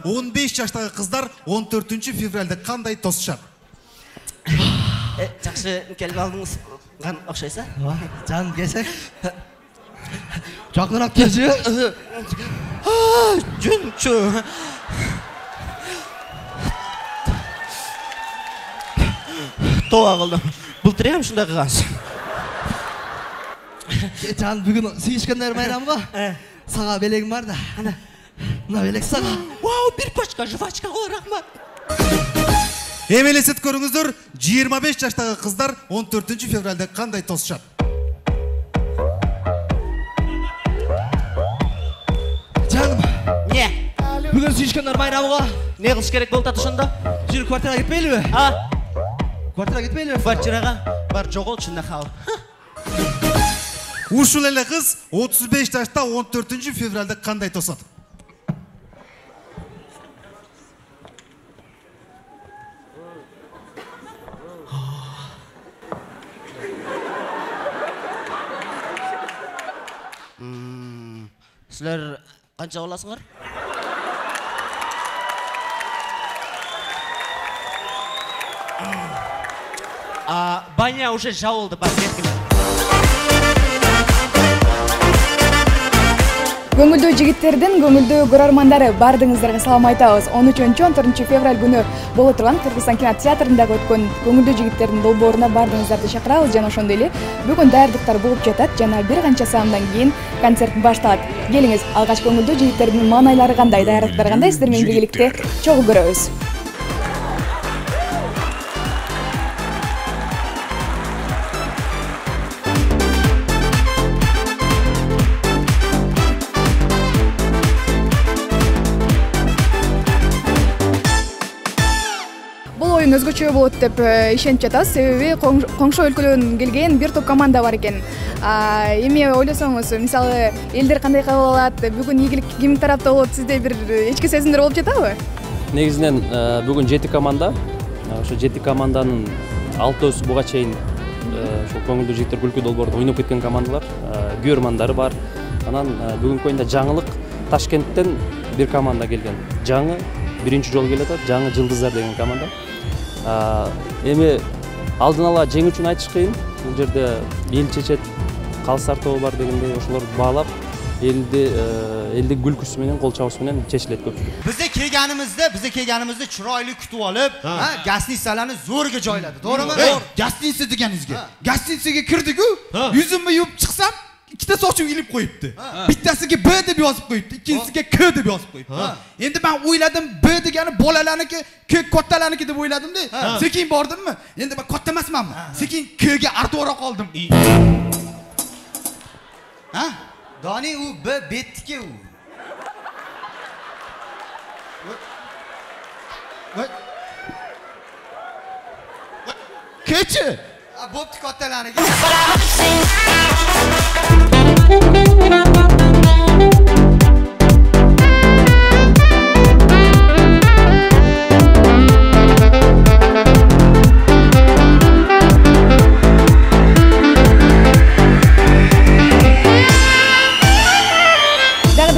15 жаштагы кыздар 14 февралда кандай тосушат? Жакшы келип алдыңыз. Кан окшойсо? Жаным келсек. Жакыныраак келчи. Жөнчү. Тоо кылдым. Былтыр ham шундай кылгансың. Жан бүгүн сүйүшкөндөр майрамы го. Сага белегим бар да. Мына белек сага. Вау, бир пачка жвачка го, рахмат. Эмелесет көрүңүздөр, 25 жаштагы кыздар 14 февралда кандай тосушат? Жаным, Не? бүгүн сүйүшкөндөр майрамы го. Не кылыш керек болуп атат ошондо? Жүр квартирага кетпейлиби? Квартирага кетпейлиби? Квартирага бар жоголчу нахал. Ушул эле кыз 35 жашта 14 февралда кандай тосат? Силер канча боласыңар? Баня уже жабылды, бар кеткиле. Көңүлдүү жигиттердин көңүлдүү көрөрмандары, бардыгыңыздарга салам айтабыз. 13-14 февраль күнү боло турган Кыргызстан кинотеатрында өткөн көңүлдүү жигиттердин долбооруна бардыгыңыздарды чакырабыз жана ошондой эле бүгүн даярдыктар болуп жатат жана бир канча саамдан кийин концерт башталат. Келиңиз, алгач көңүлдүү жигиттердин маанайлары кандай, даярдыктар кандай, сиздер менен биргеликте чогуу көрөбүз. Өзгөчө болот деп ишенип жатабыз, себеби коңшу өлкөлөрдөн келген бир топ команда бар экен. Эми ойлосоңуз, мисалы, элдер кандай кабыл алат, бүгүн ийгилик кимдин тарапта болот, сизде бир ички сезимдер болуп жатабы? Негизинен бүгүн 7 команда, ошо 7 команданын 6-ысы буга чейин ошо көңүлдүү жигиттер күлкү долбоорунда ойноп кеткен командалар, күйөрмандары бар. Анан бүгүнкү оюнда жаңылык Ташкенттен бир команда келген. Жаңы биринчи жолу келип атат, жаңы Жылдыздар деген команда. Эми алдын ала жеңүүчүн айтыш кыйын. Бул жерде эл чечет, калыстар тобу бар дегендей ошолорду баалап, элдин күлкүсү менен, кол чабышы менен чечилет көпчүлүк. Bizde kelganimizda chiroyli kutib olib, gastnitsalarni zo'rga joyladi. To'g'rimi? Gastnitsa deganingizga. Gastnitsaga kirdik-ku, yuzimni yuvib chiqsam, ikkita sochim ilib qo'yibdi. Bittasiga B deb yozib qo'yibdi, ikkinchisiga K deb yozib qo'yibdi. Endi men o'yladim, B degani bolalarniki, K kattalarniki deb o'yladim-da. Sekin bordimmi? Endi men katta emasmanmi? Sekin K ga artuvora qoldim. Doni u B betdiki u. Kechi. Bo'pti kattalarniki.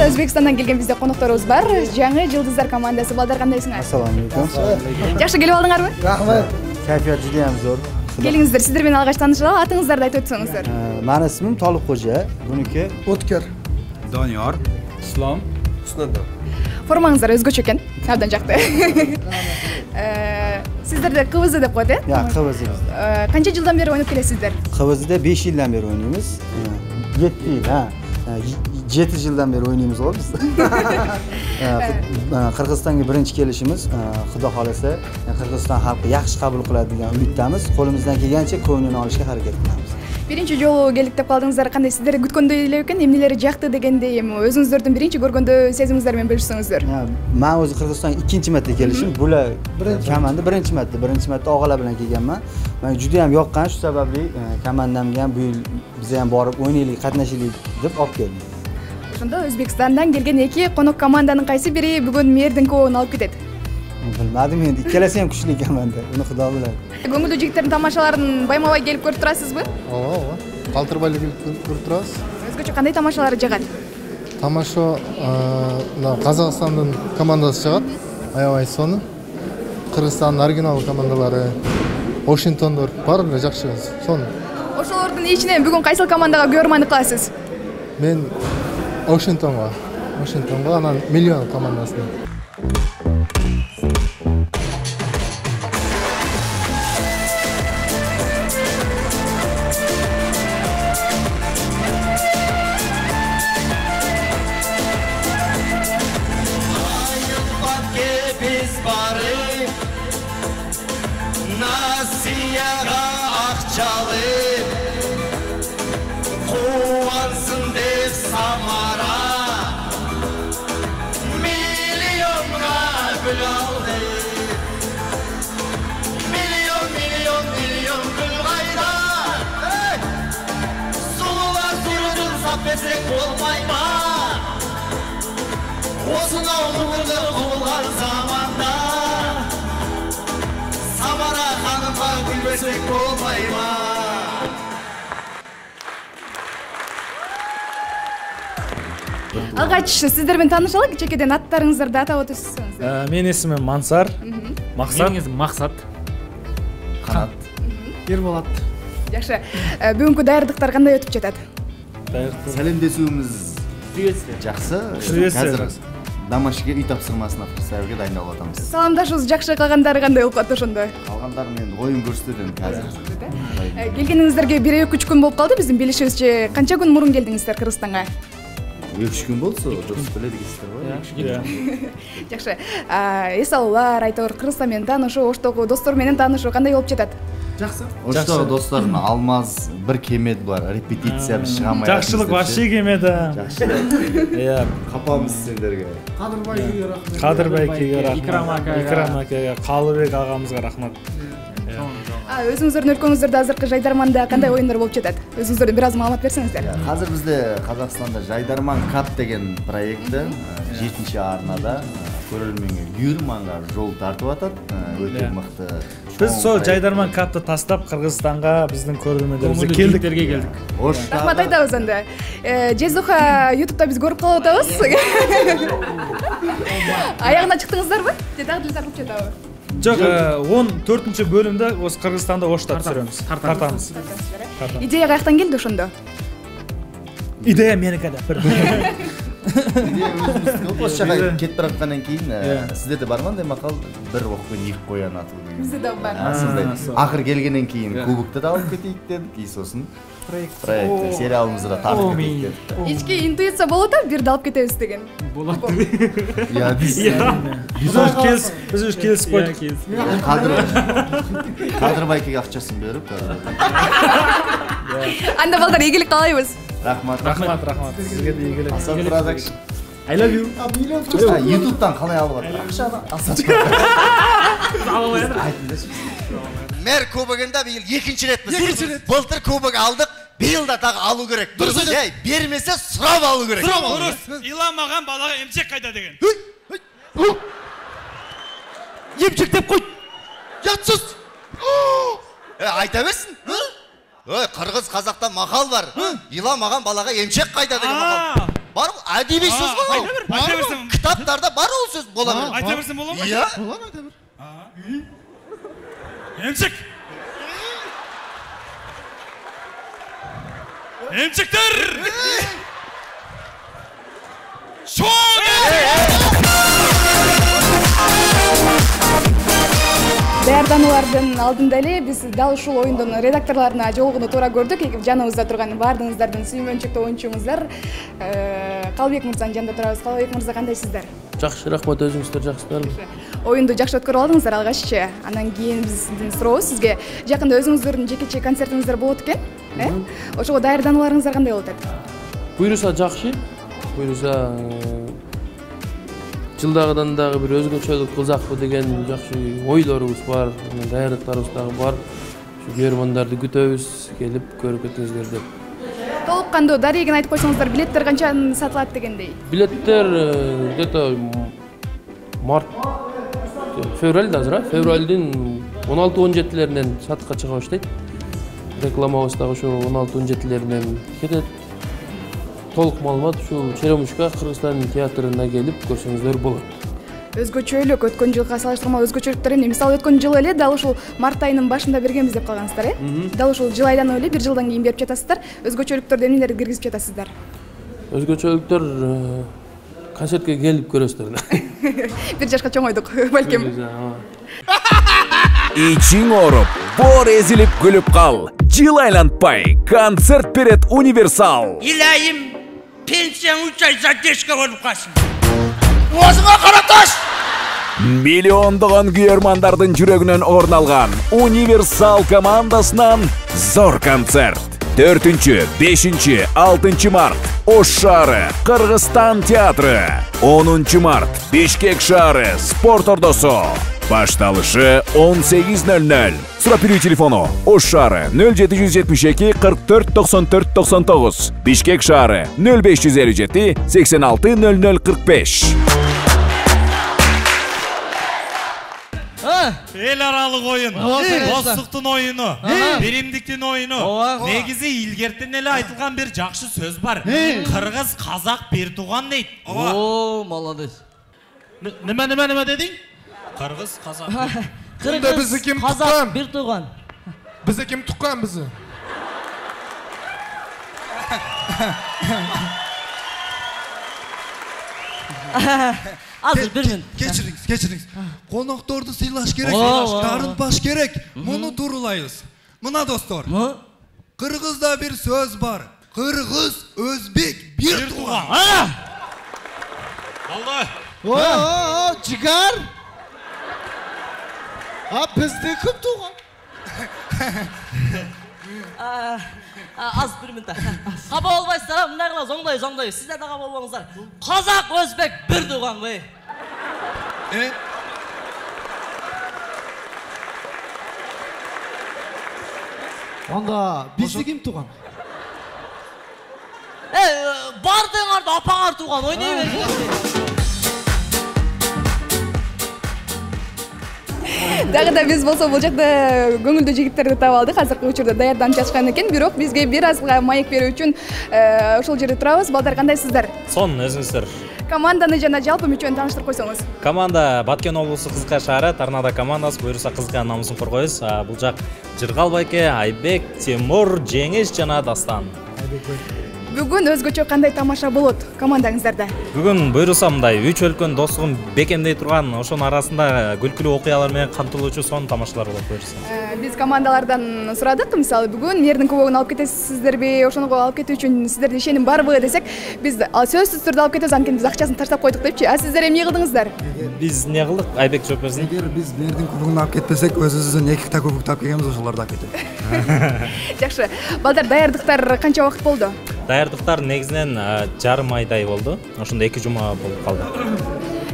Өзбекстандан келген бизде конокторубуз бар. Жаңы Жылдыздар командасы. Балдар кандайсыңар? Ассаламу алейкум. Жакшы келип алдыңарбы? Рахмат. Кайфият жуda ham zo'r. Келиңиздер, сиздер менен алгач таанышалы, атыңыздарды айтып өтсөңүздөр. Менин исмим Толуккожа, buniki O'tkir. Doniyor. Islom. Husniddin. Формаңыздар өзгөчө экен. Абдан жакты. Сиздерде КВЗ деп коет, э? Ya, КВЗ. Канча жылдан бери ойноп келесиздер? КВЗ'de 5 yildan beri oynaymiz. 7 yil, ha. 7 yildan beri oynaymiz biz. Qirg'izistonga birinchi kelishimiz, Xudo xolasa, Qirg'iziston xalqi yaxshi qabul qiladi degan umiddamiz. Qo'limizdan kelgancha ko'nglini olishga harakat qilamiz. Биринчи жолу келдик деп калдыңыздар, кандай сиздер күткөндөй эле экен, эмнелери жакты дегендей, өзүңүздөрдүн биринчи көргөндө сезимиңиздер менен бөлүшсөңүздөр. Men o'zi Qirg'izistonga ikkinchi marta kelishim, bular komanda birinchi marta og'alar bilan kelganman. Men juda ham yoqqan, shu sababli komandamga ham bu yil biz ham borib o'ynaylik, qatnashaylik deb olib keldim. Ошондо Өзбекстандан келген эки конок команданын кайсы бири бүгүн мээрдин кубогун алып кетет? Bilmadim endi, ikkalasi ham kuchli komanda, uni Xudo biladi. Көңүлдүү жигиттердин тамашаларын байма-бай келип көрүп турасызбы? Ооба, калтырбай келип көрүп турабыз. Өзгөчө кандай тамашалар жагат? Тамашо Қазақстандын командасы чыгат. Аябай соны. Кыргызстандын оригинал командалары, Washingtondор бар эле жакшы. Соны. Ошолордун ичинен бүгүн кайсыл командага көрмандык кыласыз? Мен Washingtonга анан миллион командасына. Алгач сиздер менен таанышалы, кичекеден аттарыңыздарды атап өтөсүз. Менин эсимим Мансар. Максат. Менин Максат. Канат. Ерболат. Жакшы. Бүгүнкү даярдыктар кандай өтүп жатат? Сәлемдесүүбүз жакшы. Азыр домашка үй тапсырмасына сәбирге дайындалып атабыз. Саламдашыбыз жакшы, калгандары кандай болуп калды ошондо? Калгандары мен оюн көрсөтөм азыр. Келгениңиздерге 1-2 күн болуп калды. Биздин билишибизче, канча күн мурун келдиңиздер Кыргызстанга? 2 күн болсо, дұрыс біледі дейсіздер. Жакшы. Эс алуулар, айтор Кыргызстан менен таанышуу, оштогу достор менен таанышуу кандай болуп жатат? Жақсы. Оштогу досторум Алмаз бір кемет бар, репетиция біз шыға алмай. Жақшылық вообще кемеді. Жақшылық. Капамыз сендерге. Қадырбайкеге рахмат. Икрам акеге, Қалыбек ағамызға рахмат. Өзүңүздөрдүн өлкөңүздөрдө азыркы жайдарманда кандай оюндар болуп жатат? Өзүңүздөрдөн бир аз маалымат берсеңиздер. Азыр бизде Казакстанда Жайдарман Кап деген проектти 7-чи арнада көрөрмөнгө Гюрманга жол тартып атат. Өтө мыкты. Biz сол Жайдарман Капты тастап Кыргызстанга биздин көрөрмөндөрүбүзгө келдик. Рахмат айтабыз анда. Жезуха YouTube'да биз көрүп калып атабыз. Аягына чыктыңыздарбы? Же дагы деле тартып жатабы? Жок, 14-чү бөлүмдө осы Кыргызстанда Ошто түсүрөбүз. Тартамыз. Идея каяктан келди ошондо? Идея меники да. Осы жака кетип бараткандан кийин сиздерде барган да макал бир окуп ник коян атуу деген. Бизде да бар. Акыр келгенден кийин кубокты да алып кетейик дедик, и сосын проект сериалыбызды да тартып кетейик дедик. Ички интуиция болот а, бирди алып кетебиз деген. Болот. Я Биз уж келип койдук. Кадырбайкеге акчасын берип. Анда балдар ийгилик каалайбыз. Рахмат. Сизге да ийгилик. Асан Продакшн. I love you. YouTube'дан қалай алып атыр? Ақшаны Мэр кубогында биыл 2-ші ретпіз. Былтыр кубок алдық, биыл да тағы алу керек. Дұрыс. Бермесе сұрап алу керек. Дұрыс. Иламаған балаға емшек қайда деген. Емшек деп қой. Жатсыз. Айта берсін. Қырғыз қазақта мақал бар. Иламаған балаға емшек қайда деген мақал. Бар ол әдеби сөз ғой. Айта берсін. Кітаптарда бар ол сөз бола ма? Айта берсін бола ма? Иә. Болады айта бер. Емшек. Емшектер. Даярдануулардын алдында эле биз дал ушул оюндун редакторлоруна жолугууну туура көрдүк. Жаныбызда турган баардыгыңыздардын сүймөнчүктүү оюнчуңуздар Калыбек мырзанын жанында турабыз. Калыбек мырза, кандайсыздар? Жакшы, рахмат, өзүңүздөр жакшысыздарбы? Оюнду жакшы өткөрүп алдыңыздар алгаччы. Анан кийин биздин сурообуз сизге жакында өзүңүздөрдүн жекече концертиңиздер болот экен. Ошого даярданууларыңыздар кандай болуп атат? Буюрса жакшы. Буюрса жылдагыдан дагы бир өзгөчөлүк кылсакпы деген жакшы ойлорубуз бар, даярдыктарыбыз дагы бар. Ушу көрөрмандарды күтөбүз, келип көрүп кетиңиздер деп. Толук кандуу дарегин айтып койсоңуздар, билеттер канчадан сатылат дегендей? Билеттер где-то март, февралда азыр, февралдын 16-17-леринен сатыкка чыга баштайт. Рекламабыз дагы ошо 16-17-леринен кетет. толук маалымат ушул Черемушка Кыргызстан театрына келип көрсөңүздөр болот. Өзгөчөлүк өткөн жылга салыштырмалуу өзгөчөлүктөр эмне? Мисалы өткөн жыл эле дал ушул март айынын башында бергенбиз деп калгансыздар, Дал ушул жыл айдан эле 1 жылдан кийин берип жатасыздар. Өзгөчөлүктөрдү эмнелерди киргизип жатасыздар? Өзгөчөлүктөр концертке келип көрөсүздөр. 1 жашка чоңойдук, балким. Ичиң ооруп, боор эзилип күлүп кал. Жыл айлантпай концерт берет Универсал. Илайым, пенсияң 3 ай задержка болуп калсын. Өзүңө караташ! Миллиондогон күйөрмандардын жүрөгүнөн орун алган Универсал командасынан зор концерт. 4-5, 6 март Ош шаары, Кыргызстан театры. 10 март Бишкек шаары, спорт ордосу. Башталышы 18:00. Сурап берүү телефону Ош шаары 0772 44 94 99, Бишкек шаары 0557 86 0045. Эл аралык оюн, достуктун оюну, биримдиктин оюну. Негизи илгертен эле айтылган бир жакшы сөз бар. Кыргыз казак бир тууган дейт. О, молодец. Неме дедиң? Кыргыз казак. Кыргыз казак бир тууган. Бизде ким туккан бизи? Азыр 1 минут. Кечириңиз. Конокторду сыйлаш керек, дарынтпаш керек. Муну турулайбыз. Мына достор. Кыргызда бир сөз бар. Кыргыз, өзбек бир тууган. Алды. Жигар. Бизде ким тууган? Az 1 minut. Каба болбайсыздар, мындай кылабыз, оңдой. Сиздер да каба болбоңуздар. Казак, өзбек бир тууган бey. Анда бизде ким тууган? Бардыңарды апаңар тууган, ойнай бериңиз. Дагы да биз болсо бул жакта көңүлдүү жигиттерди таап алдык. Азыркы учурда даярданып жатышкан экен, бирок бизге бир азга маек берүү үчүн ушул жерде турабыз. Балдар, кандайсыздар? Сон, өзүңүздөр. Команданы жана жалпы мүчөнү тааныштырып койсоңуз. Команда Баткен облусу Кызылкая шаары Торнадо командасы, буюрса Кызылкая намысын коргойбуз. Бул жак Жыргал байке, Айбек, Тимур, Жеңиш жана Дастан. Бүгүн өзгөчө кандай тамаша болот командаңыздарда? Бүгүн буюрса мындай 3 өлкөнүн достугун бекемдей турган, ошонун арасында күлкүлүү окуялар менен камтылуучу сонун тамашалар болот буюрса. Биз командалардан сурадык, мисалы бүгүн эрдин көбөгүн алып кетесиздерби, ошону алып кетүү үчүн сиздерде ишеним барбы десек, биз сөзсүз түрдө алып кетебиз, анткени биз акчасын таштап койдук депчи. А сиздер эмне кылдыңыздар? Биз эмне кылдык? Айбек жооп берсин. Эгер биз эрдин көбөгүн алып кетпесек, өзүбүздөн 2 та көбүк таап келгенбиз, ошолорду алып кетебиз. Жакшы. Балдар, даярдыктар канча убакыт болду? Даярдыктар негизинен жарым айдай болду. Ошондо 2 жума болуп калды.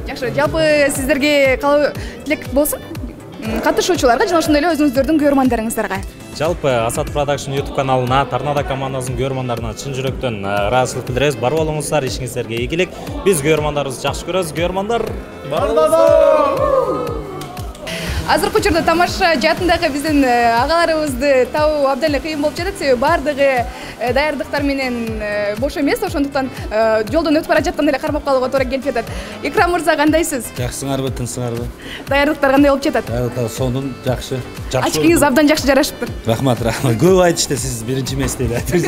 Жакшы, жалпы сиздерге калуу тилек болсун катышуучуларга жана ошондой эле өзүңүздөрдүн көрөрмандарыңыздарга. Жалпы Асат Production YouTube каналына, Торнадо командасынын көрөрмандарына чын жүрөктөн ыраазычылык билдиребиз. Бар болуңуздар, ишиңиздерге ийгилик. Биз көрөрмандарыбызды жакшы көрөбүз. Көрөрмандар, бар болуңуздар. Азыркы учурда тамаша жаатындагы биздин агаларыбызды табуу абдан эле кыйын болуп жатат, себеби баардыгы даярдыктар менен бош эмес, ошондуктан жолдон өтүп бара жатканда эле кармап калууга туура келип жатат. Икрам мырза, кандайсыз? Жакшысыңарбы, тынчсыңарбы? Даярдыктар кандай болуп жатат? Даярдыктар сонун, жакшы. Ачкиңиз абдан жакшы жарашыптыр. Рахмат. Көп айтышты, сиз биринчи эмес деп айтыңыз.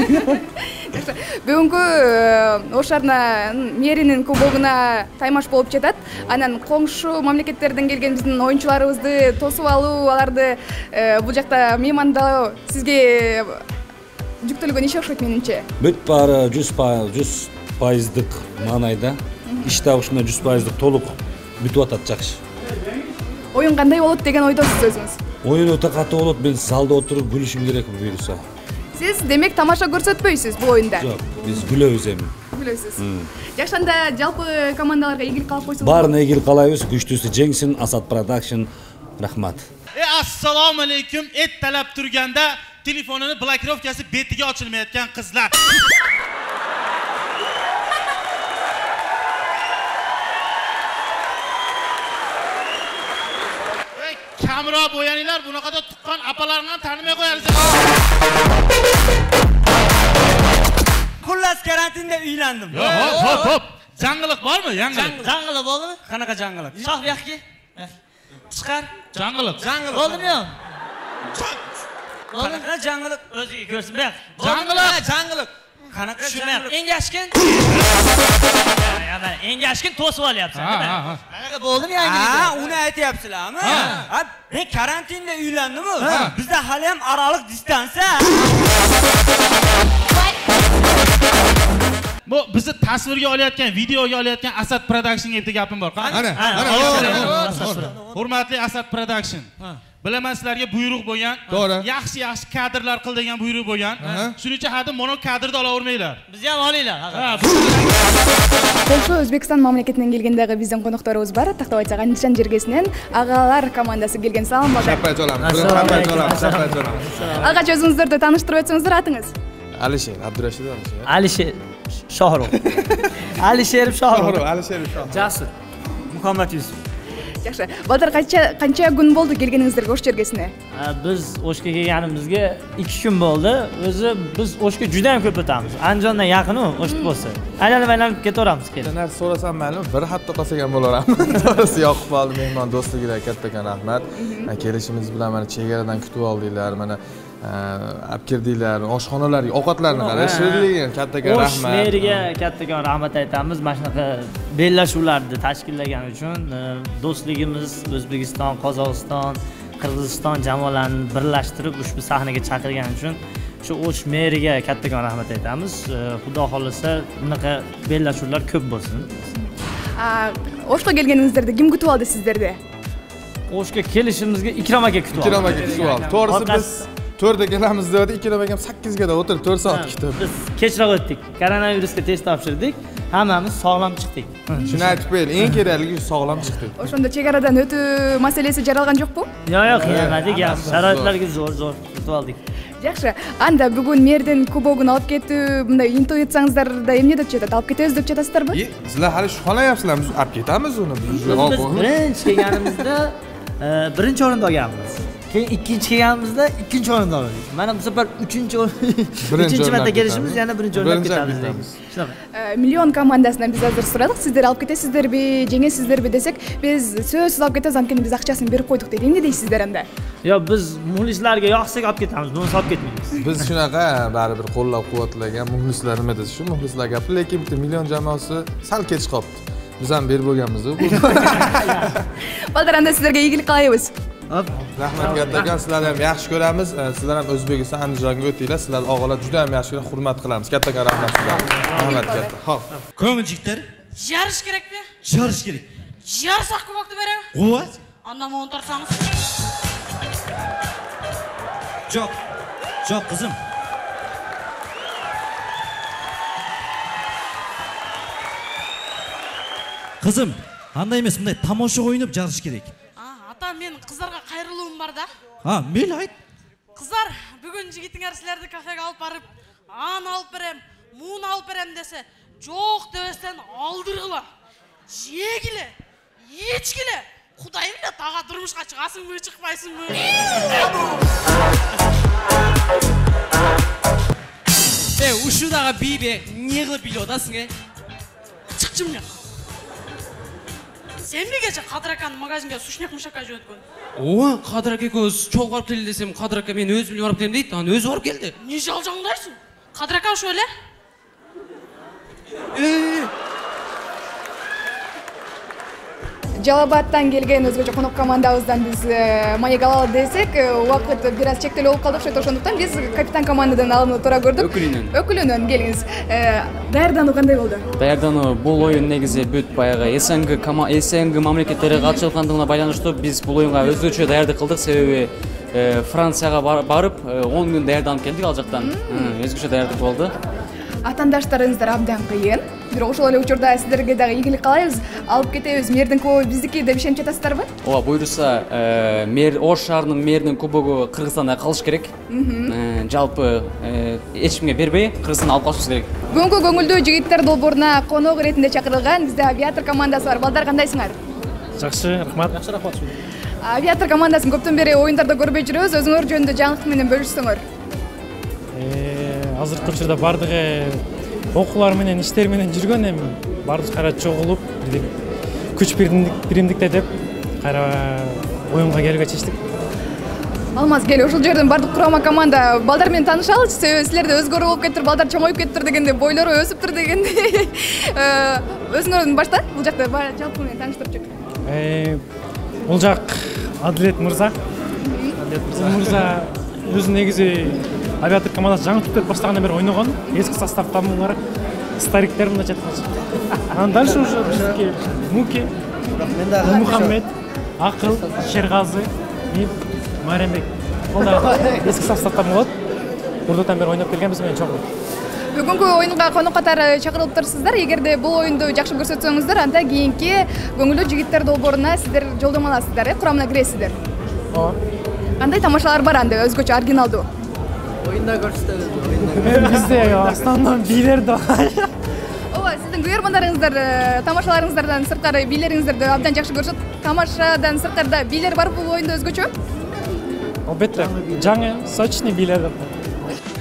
Бүгүнкү Ош шаарынын мэринин кубогуна таймаш болуп жатат. Анан коңшу мамлекеттерден келген биздин оюнчуларыбызды тосуп алуу, аларды бул жакта меймандоо сизге жүктөлгөн иш окшойт менимче. Бүт баары 100% маанайда. Иш табышында 100% толук бүтүп атат, жакшы. Оюн кандай болот деген ойдосуз өзүңүз? Оюн өтө катуу болот, мен залда отуруп күлүшүм керек буюрса. Сиз демек тамаша көрсөтпөйсүз бул оюнда? Жок, биз күлөбүз эми. Күлөсүз. Жакшы, анда жалпы командаларга ийгилик каалап койсоңуз. Баарына ийгилик каалайбыз, күчтүүсү жеңсин. Асат Production, рахмат. Assalomu alaykum. Et talab turganda telefonini blokirovkasi betiga ochilmayotgan qizlar. Kamroq bo'yaninglar, bunaqada tuqqan apalaringni tanimay qo'yarsiz. xullas karantinda uylandim. Hop. Yangilik bormi? Yangilik. Jangilik bo'ldimi? Qanaqa jangilik? Shoh bu yoqqa. Chiqar. Jangilik. Bo'ldimi yo'q? Qanaqa jangilik? O'ziga ko'rsin bu yoq. Jangilik. Qanaqa jangilik? Engashkin. Yana engashkin to'sib olyapsan. Qanaqa bo'ldimi yangilik? Ha, uni aytyapsizlarmi? Ha, men karantinda uylandim-ku. Bizda hali ham araliq distansiya. Bu bizni tasvirga olayotgan, videoga olayotgan Asad Production deb gapim bor. Ana. Hurmatli Asad Production. Bilaman sizlarga buyruq bo'lgan. Yaxshi kadrlar qil degan buyruq bo'lgan. Shuning uchun hadi mono kadrda olavermanglar. Bizni ham olinglar. Polsha O'zbekiston mamlakatidan kelgandagi bizning qo'noqlarimiz bor. Taqtab aytsak, Andijon jirgasidan Ag'alar komandasi kelgan. Salom bo'ldi. Shapayt olamiz. Ag'acha o'zingizlarni tanishtirib o'tsangiz atingiz. Alisher, Abdurashid Alisher. Alisher Shohrux. Alisher Shohrux. Alisher Shohrux. Jasur. Muhammad Yusuf. Yaxshi. Botir qancha kun bo'ldi kelganingizlarga O'sh jirgasine? Biz O'shga kelganimizga 2 kun bo'ldi. O'zi biz O'shga juda ham ko'p o'tamiz. Andijondan yaqin-ku, O'shda bo'lsa. Aylanib ketaveramiz keyin. Narsa so'rasam mayli, bir hafta qolsak ham bo'laveramiz. To'g'risi yoqib qoldi mehmon do'stligiga kattakon rahmat. Kelishimiz bilan mana chegaradan kutib oldinglar, mana olib kirdinglar, oshxonalarga ovqatlarni qarash, shirinligini kattakon rahmat. O'sh meriga kattakon rahmat aytamiz. Mana shunaqa bellashuvlarni tashkillagan uchun do'stligimiz O'zbekiston, Qozog'iston, Qirg'iziston jamoalarini birlashtirib ushbu sahnaga chaqirgani uchun shu O'sh meriga kattakon rahmat aytamiz. Xudo xolisa bunaqa bellashuvlar ko'p bo'lsin. O'shga kelganingizda kim kutib oldi sizlarni? O'shga kelishimizga Ikrom aka kutib oldi. Ikrom aka kutib oldi. To'g'risi biz 4 da kelamiz dedi, Ikrom akam 8 ga o'tirib 4 soat kutib. Biz kechroq o'tdik. Koronavirusga test topshirdik. Hammamiz sog'lom chiqdik. Shuni aytib qo'ying, eng kerakligi sog'lom chiqdik. O'shanda chegaradan o'tib masalasi jaralgan yo'q-ku? Yo'q, qiyamadik. Sharoitlarga zo'r kutib oldik. Yaxshi. Anda bugun merdan kubogini olib ketib, bunday into etsangizlarda nima deb chetadi? Olib ketasiz deb chetasizlarmi? Sizlar hali shubhalayapsizlar, biz olib ketamiz uni. Biz birinchi kelganimizda birinchi o'rinda olganmiz. Keyin ikkinchi kelganimizda ikkinchi o'rinda oldik. Mana bu safar uchinchi marta kelishimiz, yana birinchi o'rinda ketamiz deymiz. Shunaqa. Million komandasidan biz hozir so'radik, sizlar olib ketasizlarmi, jengasizlarmi desak, biz so'zsiz olib ketamiz, amkin biz ақшасын berib qo'ydik deydi. Nima deysizlar endi? Yo, biz muxlislarga yoqsak olib ketamiz, buni olib ketmaymiz. Biz shunaqa baribir qo'llab-quvvatlagan muxlislar nima desa shu muxlislar gapi, lekin bitta million jamoasi sal kech qolibdi. Biz ham berib bo'lganmiz-ku. Baldaranda sizlarga iyilik tilaymiz. Rahmat kattakon, sizlarni ham yaxshi ko'ramiz. Sizlar ham O'zbekiston Andijonga o'tinglar. Sizlar og'alar juda ham yaxshi ko'rib, hurmat qilamiz. Kattakon rahmat sizlarga. Rahmat katta. Xo'p. Ko'ngilchilar, Yarish kerakmi? yarish kerak. Yarsak kubokni berang. Quvvat. Andan o'ntarsangiz. Jo'q qizim. Qizim, qanday emas, bunday tomosha o'ynab jarish kerak. Ata, men qizlarga qayriluvim bor-da. Ha, mayli ayt. Qizlar, bugun yigitinglar sizlarni kafega olib borib, an olib berem, mun olib berem desa, jo'q debesdan oldirg'ila. Yegile, yechgile. Xudoy bilan tag'a turmushga chiqasizmi, chiqmaysizmi? Ushudaga bibe, ne qilib bilodasың-a? Chiqchim yo'q. Sen negacha Qadir akani magazinga sushnak mushakka jo'natgan? Qadir aka ko'z cho'g' olib keldi desam, Qadir aka men o'zim olib keldim deydi, ani o'zi olib keldi. Ne jaljanglайсың? Qadir aka şöyle. Jalabatdan kelgan o'zgacha qo'noq komandamizdan biz Mayagalal desek, vaqt biroz cheklovli bo'lib qoldi, o'shondaqdan biz kapitan komandadan olinib tura ko'rdik. Ökülünün keliniz. Daярдануу qanday bo'ldi? Daярдануу бул оюн негизи бүт баягы СНГ мамлекеттери катышкандыгына байланыштуу биз бул оюнга өзгөчө даярдык кылдык, себеби Францияга барып 10 күн даярданып келдик ал жактан. Өзгөчө даярдык болду. Атандаштарыңыздар абдан кыйын. Бирок ошол эле учурда сиздерге дагы ийгилик каалайбыз. Алып кетебиз, мердин көбү биздики деп ишенип жатасыздарбы? Ооба, буйруса, Ош шаарынын мердин кубогу Кыргызстанда калыш керек. Жалпы эч кимге бербей, Кыргызстандан алып калышыбыз керек. Бүгүнкү көңүлдүү жигиттер долбооруна конок иретинде чакырылган бизде авиатор командасы бар. Балдар кандайсыңар? Жакшы, рахмат. Авиатор командасын көптөн бери оюндарда көрбөй жүрөбүз. Өзүңөр жөнүндө жаңылык менен бөлүшсөңөр. Азыркы учурда бардыгы окуулар менен иштер менен жүргөн, эми баардык кайра чогулуп күч биримдикте деп кайра оюнга келүүгө чечтик. Алмаз, кел, ушул жерден бардык курама команда балдар менен таанышалычы, себеби силерде өзгөрүү болуп кетиптир, балдар чоңоюп кетиптир дегенде, бойлору өсүптүр дегенде. Өзүңөрдөн башта бул жакта жалпы менен тааныштырчу. Бул жак Адилет мырза. Бул мырза өзү негизи авиатор командасы жаңы түптөп баштагандан бери ойногон. Эски составда булар стариктер мындайча айтканда. Анан дальше уже бизге Муки, Мухаммед, Акыл, Шергазы, мен Марембек. Олар эски составда болот. Бурдатан бери ойноп келген биз менен чогуу. Бүгүнкү оюнга конок катары чакырылыптырсыздар. Эгерде бул оюнду жакшы көрсөтсөңүздөр, анда кийинки көңүлдүү жигиттер долборуна сиздер жолдомо аласыздар, курамына киресиздер. Кандай тамашалар бар анда өзгөчө оригиналдуу? Оюнда көрсөтөбүз. Бизде основном бийлер да бар. Ооба, сиздин күйөрмандарыңыздар, тамашаларыңыздардан сырткары бийлериңиздерди абдан жакшы көрүшөт. Тамашадан сырткары бийлер бар бул оюнда өзгөчө? Албетте, жаңы, сочный бийлер бар.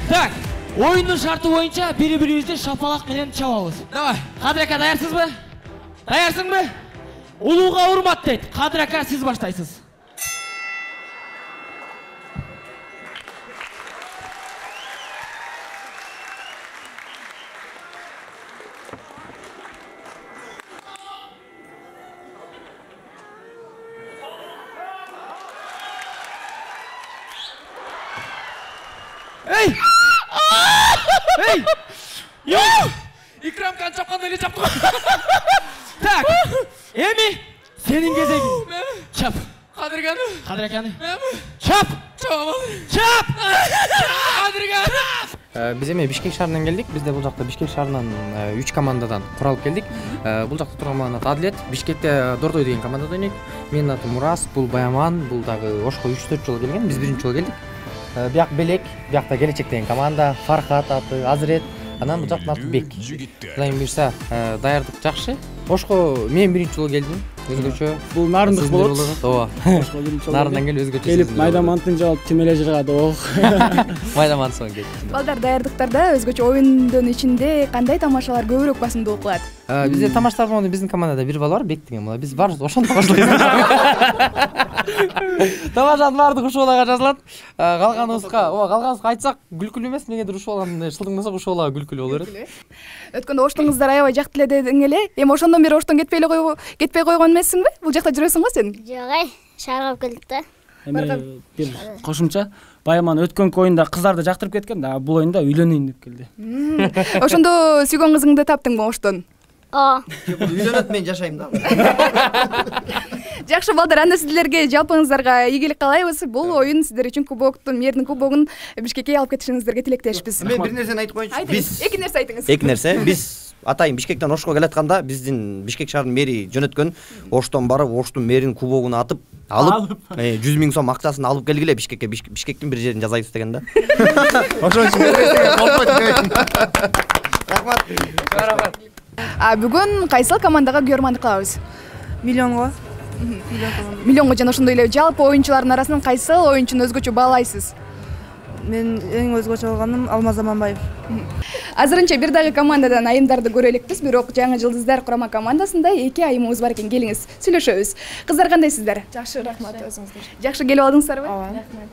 Так, оюндун шарты боюнча бири-бирибизди шапалак менен чабабыз. Давай, Кадыр ака даярсызбы? Даярсыңбы? Улууга урмат дейт. Кадыр ака, сиз баштайсыз. Эй! Эй! Йо! Икрам кан чапканда эле чапты. Так, эми сенин кезегиң. Чап. Кадыр аканы. Чап. Чап. Кадыр аканы. Биз эми Бишкек шаарынан келдик. Бизде бул жакта Бишкек шаарынан 3 командадан куралып келдик. Бул жакта турган команда Адилет, Бишкекте Дордой деген командада ойнойт. Менин атым Мурас, бул Баяман, бул дагы Ошко 3-4 жолу келген. Биз 1-жолу келдик. Бияк Белек, биякта Келечек деген команда, Фархат аты, Азрет, анан бул жактын аты Бек. Кудайым буйрса, даярдык жакшы. Ошко мен 1-жолу келдим. Өзгөчө. Бул нарындык болот. Ооба. Нарындан келип өзгөчө. Келип майдамантын жаап тимеле жыргады. Майдаман соң келди. Балдар даярдыктарда өзгөчө оюндун ичинде кандай тамашалар көбүрөөк басымдуу кылат? Бизде тамашалар болгондо биздин командада бир бала бар, Бек деген бала. Биз баарыбыз ошондо баштайбыз. Тамашанын баардыгы ушул балага жазылат. Калганыбызга айтсак күлкүлүү эмес, мегендир ушул баланы шылдыңдасак ушул балага күлкүлүү болор эт. Өткөндө оштуңуздар аябай жакты эле дедиң эле. Эми ошондон бери оштон кетпей койгон эмессиңби? Бул жакта жүрөсүң го сен? Жок, шаарга келдик да. Эми бир кошумча, Баяман өткөнкү оюнда кыздарды жактырып кеткен да, бул оюнда үйлөнөйүн деп келди. Ошондо сүйгөн кызыңды таптыңбы оштон? Ооба. Үйлөнөт, мен жашайм да. Жакшы балдар, анда сиздерге жалпыңыздарга ийгилик каалайбыз. Бул оюн сиздер үчүн кубоктун, мээрдин кубогун Бишкекке алып кетишиңиздерге тилектешпиз. Мен бир нерсени айтып коеюнчу. Биз эки нерсе айтыңыз. Эки нерсе. Биз атайын Бишкектен Ошко келатканда биздин Бишкек шаарынын мэри жөнөткөн Оштон барып, Оштун мэринин кубогун алып 100 000 сом акчасын алып келгиле Бишкекке. Бишкектин бир жерин жазайбыз деген да. Ошон үчүн болбойт. Рахмат. Бүгүн кайсыл командага күйөрмандык кылабыз? Миллионго. Миллионго жана ошондой эле жалпы оюнчулардын арасынан кайсыл оюнчуну өзгөчө баалайсыз? Мен эң өзгөчө алганым Алмаз Аманбаев. Азырынча бир дагы командадан айымдарды көрө элекпиз, бирок жаңы жылдыздар курама командасында 2 айымыбыз бар экен. Келиңиз, сүйлөшөбүз. Кыздар кандайсыздар? Жакшы, рахмат өзүңүздөр. Жакшы келип алдыңыздарбы? Ооба. Рахмат.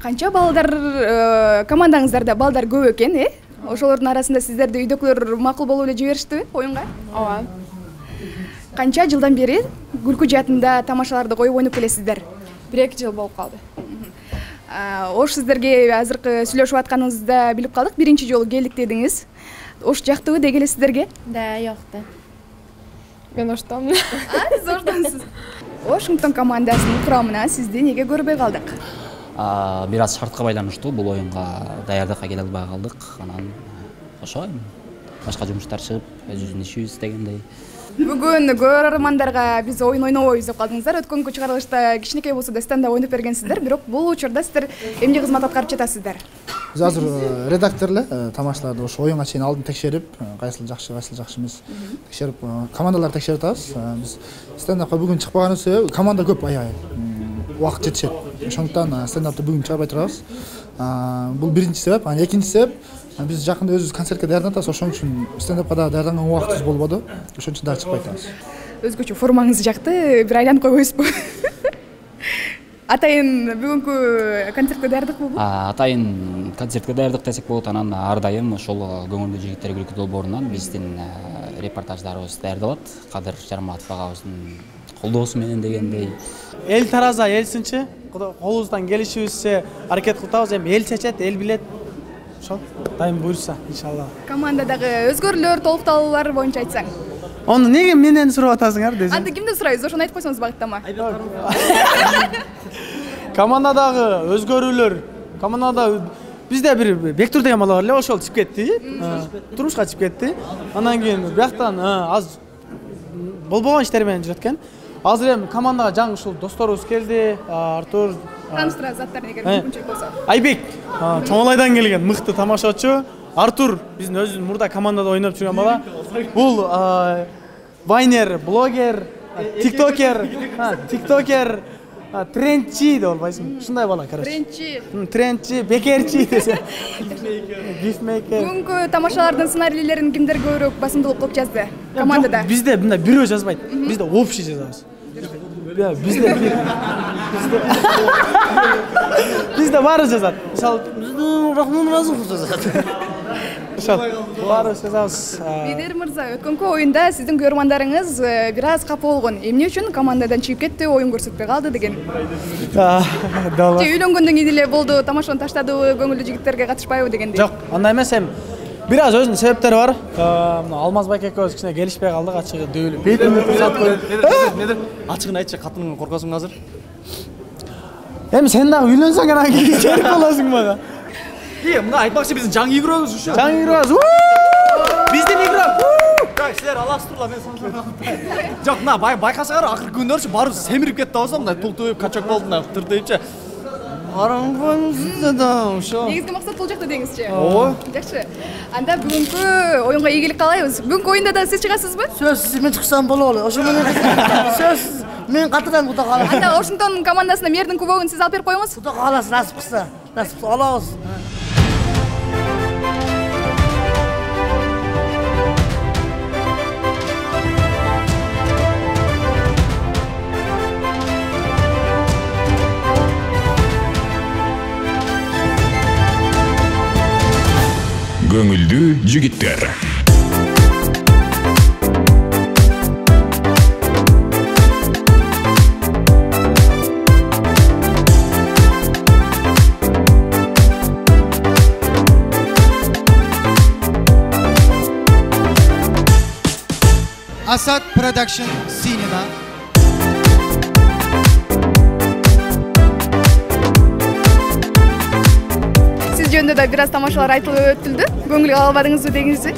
Канча балдар командаңыздарда балдар көп экен, Ошолордун арасында сиздерди үйдөкүлөр макул болуп эле жибериштиби оюнга? Ооба. Канча жылдан бери күлкү жаатында тамашаларды коюп ойноп келесиздер? 1-2 жыл болуп калды. Ош сиздерге азыркы сүйлөшүп атканыңызда билип калдык. Биринчи жолу келдик дедиңиз. Ош жактыбы дегеле сиздерге? Да, жок да. Мен Оштон. Сиз Оштонсуз. Вашингтон командасынын курамына сизди эмнеге көрбөй калдык? Бир аз шартка байланыштуу бул оюнга даярдыкка келе албай калдык. Анан ошо башка жумуштар чыгып, өзүбүздүн ишибиз дегендей. Бүгүн көрөрмандарга биз оюн ойнобойбуз деп калдыңыздар. Өткөнкү чыгарылышта кичинекей болсо да станда ойноп бергенсиздер, бирок бул учурда сиздер эмне кызмат аткарып жатасыздар? Биз азыр редактор эле тамашаларды ошо оюнга чейин алдын текшерип, кайсыл жакшы эмес текшерип, командаларды текшерип атабыз. Биз стендапка бүгүн чыкпаганын себеби команда көп аябай. Убакыт жетишет. Ошондуктан стендапты бүгүн чыгарбай турабыз. Бул биринчи себеп. Анан экинчи себеп Биз жакында өзүбүз концертке даярданып атабыз, ошон үчүн стендапка да даярданган убактыбыз болбоду. Ошон үчүн дагы чыкпай атабыз. Өзгөчө формаңыз жакты, бир айланып койбойсузбу? Атайын бүгүнкү концертке даярдык болду? Атайын концертке даярдык десек болот. Анан ар дайым ошол көңүлдүү жигиттер күлкү долбоорунан биздин репортаждарыбыз даярдалат. Кадыр Жарматов агабыздын колдоосу менен дегендей. Эл тараза элсинчи, колубуздан келишибизче аракет кылып атабыз. Эми эл чечет, эл билет. Ошол дайым буйрса, иншалла. Командадагы өзгөрүүлөр, толукталуулар боюнча айтсаң. Onu неге менен сурап атасыңар десем? Анда кимден сурайбыз? Ошону айтып койсоңуз багыттама. Командадагы өзгөрүүлөр, командада бизде бир Бектур деген бала бар эле, ошол чыгып кетти. Турмушка чыгып кетти. Андан кийин бияктан аз болбогон иштер менен жүрөт экен. Азыр эми командага жаңы ушул досторубуз келди. Артур, Таныстыра заттар эгер мүмкүнчүлүк болсо. Айбек, Чоңолайдан келген мыкты тамашачы. Артур биздин өзүбүздүн мурда командада ойноп жүргөн бала. Бул вайнер, блогер, тиктокер, трендчи деп албайсың. Ушундай бала, короче. Трендчи, бекерчи десе. Гифмейкер. Бүгүнкү тамашалардын сценарийлерин кимдер көбүрөөк басымдуулук кылып жазды командада? Бизде мындай бирөө жазбайт. Бизде общий жазабыз. Бизде баары жазат. Мисалы, биздин Рахман Разыков жазат. Баары жазабыз. Лидер мырза, өткөнкү оюнда сиздин көрөрмандарыңыз бир аз капа болгон. Эмне үчүн командадан чыгып кетти, оюн көрсөтпөй калды деген. Же үйлөнгөндөн кийин эле болду, тамашаны таштадыбы, көңүлдүү жигиттерге катышпайбы дегендей. Жок, андай эмес, эми бир аз өзүнүн себептери бар. Алмазбек экөөбүз кичине келишпей калдык, ачыгы дөөлүп. Бетимди турсат коюп. Недер? Ачыгын айтчы, катының коркосуң азыр? Эми сен дагы үйлөнсөң анан кийин жерип каласың мага. Мына айтмакчы биздин жаңы игрөбүз ушу. Жаңы игрөбүз. Биздин игрө. Так, силер аласыздар, мен санасам. Жок, мына байкасаңар, акыркы күндөрчү барыбыз семирип кетти абызда, мындай тултуйуп, качок болду, мына тыртыйыпчы. Караңбайсыздар да, ошо. Негизги максат бул жакта деңизчи. Ооба. Жакшы. Анда бүгүнкү оюнга ийгилик каалайбыз. Бүгүнкү оюнда да сиз чыгасызбы? Сөзсүз мен чыксам болобу? Ошо менен сөзсүз мен катырам, Кудай кааласа. Анда Вашингтон командасына мэрдин кубогун сиз алып берип коюңуз. Кудай кааласа, насип кылса. Насип алабыз. Көңүлдүү жигиттер. Asad Production Cinema. Siz жөнүндө да бир аз тамашалар айтылып өтүлдү. Көңүл албадыңызбы деңизчи?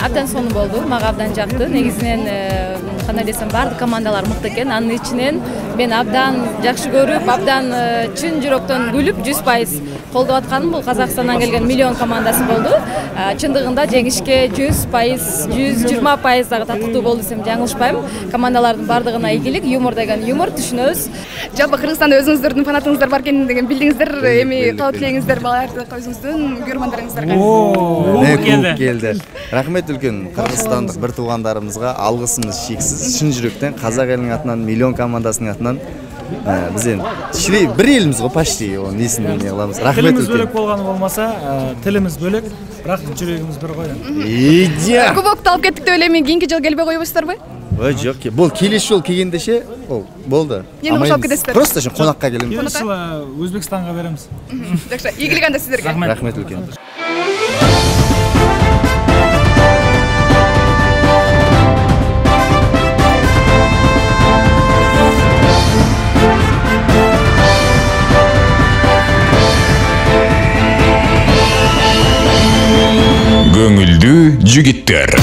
Абдан сонун болду, мага абдан жакты. Негизинен кандай десем, баардык командалар мыкты экен. Анын ичинен мен абдан жакшы көрүп, абдан чын жүрөктөн күлүп, 100% колдоп атканым бул Казакстандан келген миллион командасы болду. Чындыгында жеңишке 100%, 120% дагы татыктуу болду десем жаңылышпайм. Командалардын баардыгына ийгилик, юмор деген юмор, түшүнөбүз. Жалпы Кыргызстанда өзүңүздөрдүн фанатыңыздар бар экенин деген билдиңиздер. Эми калп тилеңиздер балаларды өзүңүздүн көрөрмандарыңыздарга. Келди. Рахмет үлкен Кыргызстандык бир туугандарыбызга алгысымыз шексиз. Чын жүрөктөн казак элинин атынан, миллион командасынын атынан биз эми кичине бир элimiz го почти несин эмне кылабыз. Рахмет үлкен. Тилimiz бөлөк болгону болмаса, тилimiz бөлөк, бирок жүрөгүбүз бир го. Кубокту алып кеттик деп эле эми кийинки жолу келбей койбойсуздарбы? Ой, жок. Бул келесі жол келгендеше, болду. Эми кошоп кетесиздер. Просто ошо конакка келем. Келесі жылы Өзбекстанга беребиз. Жакшы, ийгилик анда сиздерге. Рахмет үлкен. Көңүлдүү жигиттер.